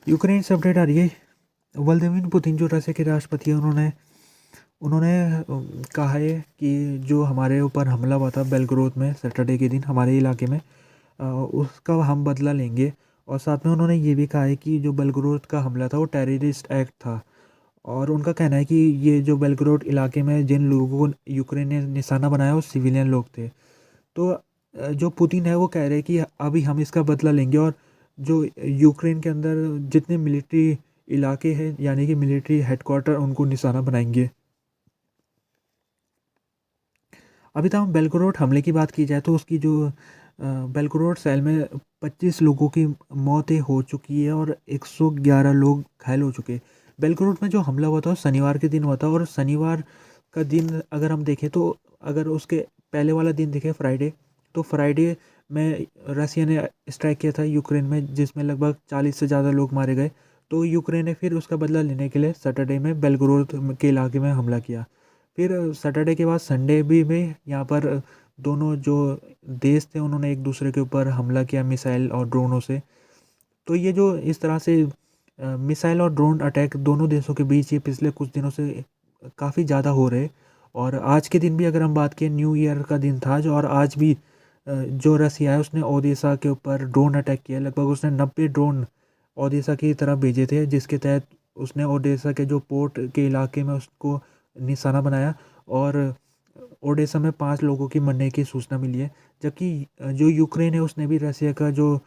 Ukraine से update आ रही है। व्लादिमीर पुतिन जो रशिया के राष्ट्रपति हैं उन्होंने उन्होंने कहा है कि जो हमारे ऊपर हमला हुआ था बेलग्रोद में सैटरडे के दिन हमारे इलाके में, उसका हम बदला लेंगे। और साथ में उन्होंने ये भी कहा है कि जो बेलग्रोद का हमला था वो टेररिस्ट एक्ट था। और उनका कहना है कि ये जो बेलग्रोद इलाके में जिन लोगों को यूक्रेन ने निशाना बनाया वो सिविलियन लोग थे। तो जो पुतिन है वो कह रहे हैं कि अभी हम इसका बदला लेंगे और जो यूक्रेन के अंदर जितने मिलिट्री इलाके हैं यानी कि मिलिट्री हेडक्वार्टर उनको निशाना बनाएंगे। अभी तक हम बेलगोरोड हमले की बात की जाए तो उसकी जो बेलगोरोड शहर में 25 लोगों की मौतें हो चुकी है और 111 लोग घायल हो चुके। बेलगोरोड में जो हमला हुआ था वो शनिवार के दिन हुआ था। और शनिवार का दिन अगर हम देखें तो अगर उसके पहले वाला दिन देखें फ्राइडे, तो फ्राइडे में रसिया ने स्ट्राइक किया था यूक्रेन में जिसमें लगभग 40 से ज़्यादा लोग मारे गए। तो यूक्रेन ने फिर उसका बदला लेने के लिए सैटरडे में बेलगोरोड के इलाके में हमला किया। फिर सैटरडे के बाद संडे भी में यहाँ पर दोनों जो देश थे उन्होंने एक दूसरे के ऊपर हमला किया मिसाइल और ड्रोनों से। तो ये जो इस तरह से मिसाइल और ड्रोन अटैक दोनों देशों के बीच ये पिछले कुछ दिनों से काफ़ी ज़्यादा हो रहे। और आज के दिन भी अगर हम बात करें न्यू ईयर का दिन था जो, और आज भी जो रसिया है उसने ओडिशा के ऊपर ड्रोन अटैक किया। लगभग उसने 90 ड्रोन ओडिशा की तरफ भेजे थे जिसके तहत उसने ओडिशा के जो पोर्ट के इलाके में उसको निशाना बनाया। और ओडिशा में 5 लोगों की मरने की सूचना मिली है। जबकि जो यूक्रेन है उसने भी रसिया का जो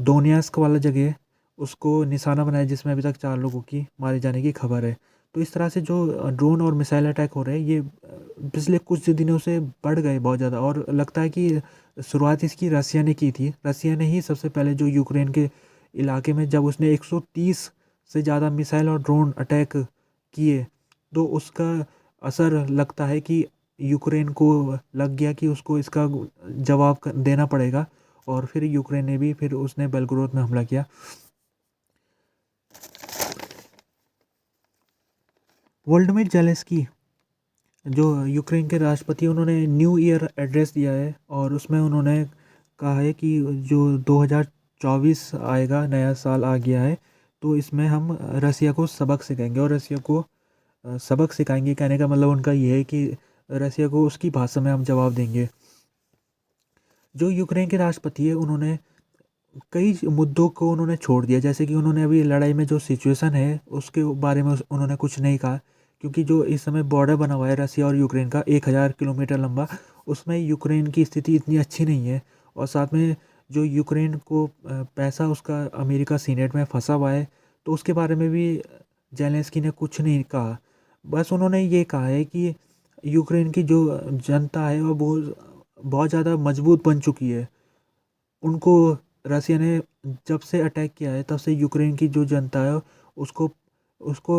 दोनियास्क वाला जगह है उसको निशाना बनाया जिसमें अभी तक 4 लोगों की मारे जाने की खबर है। तो इस तरह से जो ड्रोन और मिसाइल अटैक हो रहे हैं ये पिछले कुछ दिनों से बढ़ गए बहुत ज़्यादा। और लगता है कि शुरुआत इसकी रसिया ने की थी। रसिया ने ही सबसे पहले जो यूक्रेन के इलाके में जब उसने 130 से ज़्यादा मिसाइल और ड्रोन अटैक किए तो उसका असर लगता है कि यूक्रेन को लग गया कि उसको इसका जवाब देना पड़ेगा। और फिर यूक्रेन ने भी फिर उसने बेलग्रोद में हमला किया। वोल्odymyr ज़ेलेंस्की जो यूक्रेन के राष्ट्रपति उन्होंने न्यू ईयर एड्रेस दिया है और उसमें उन्होंने कहा है कि जो 2024 आएगा नया साल आ गया है तो इसमें हम रसिया को सबक सिखाएंगे। और रसिया को सबक सिखाएंगे कहने का मतलब उनका ये है कि रसिया को उसकी भाषा में हम जवाब देंगे। जो यूक्रेन के राष्ट्रपति है उन्होंने कई मुद्दों को उन्होंने छोड़ दिया। जैसे कि उन्होंने अभी लड़ाई में जो सिचुएशन है उसके बारे में उन्होंने कुछ नहीं कहा। क्योंकि जो इस समय बॉर्डर बना हुआ है रसिया और यूक्रेन का 1000 किलोमीटर लंबा, उसमें यूक्रेन की स्थिति इतनी अच्छी नहीं है। और साथ में जो यूक्रेन को पैसा उसका अमेरिका सीनेट में फंसा हुआ है तो उसके बारे में भी जेलेंस्की ने कुछ नहीं कहा। बस उन्होंने ये कहा है कि यूक्रेन की जो जनता है वो बहुत ज़्यादा मजबूत बन चुकी है। उनको रसिया ने जब से अटैक किया है तब से यूक्रेन की जो जनता है उसको उसको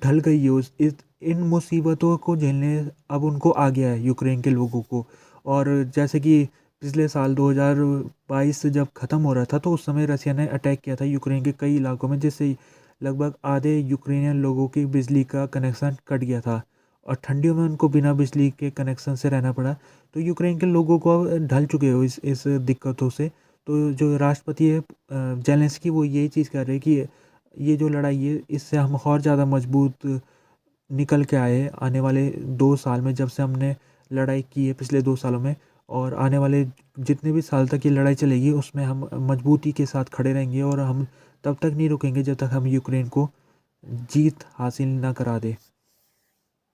ढल गई है इन मुसीबतों को झेलने अब उनको आ गया है यूक्रेन के लोगों को। और जैसे कि पिछले साल 2022 जब ख़त्म हो रहा था तो उस समय रसिया ने अटैक किया था यूक्रेन के कई इलाकों में जिससे लगभग आधे यूक्रेनियन लोगों की बिजली का कनेक्शन कट गया था और ठंडियों में उनको बिना बिजली के कनेक्शन से रहना पड़ा। तो यूक्रेन के लोगों को अब ढल चुके हो इस दिक्कतों से। तो जो राष्ट्रपति है जेलेंस्की वो यही चीज़ कर रहे हैं कि ये जो लड़ाई है इससे हम और ज़्यादा मजबूत निकल के आए हैं आने वाले 2 साल में जब से हमने लड़ाई की है पिछले 2 सालों में। और आने वाले जितने भी साल तक ये लड़ाई चलेगी उसमें हम मजबूती के साथ खड़े रहेंगे और हम तब तक नहीं रुकेंगे जब तक हम यूक्रेन को जीत हासिल ना करा दे।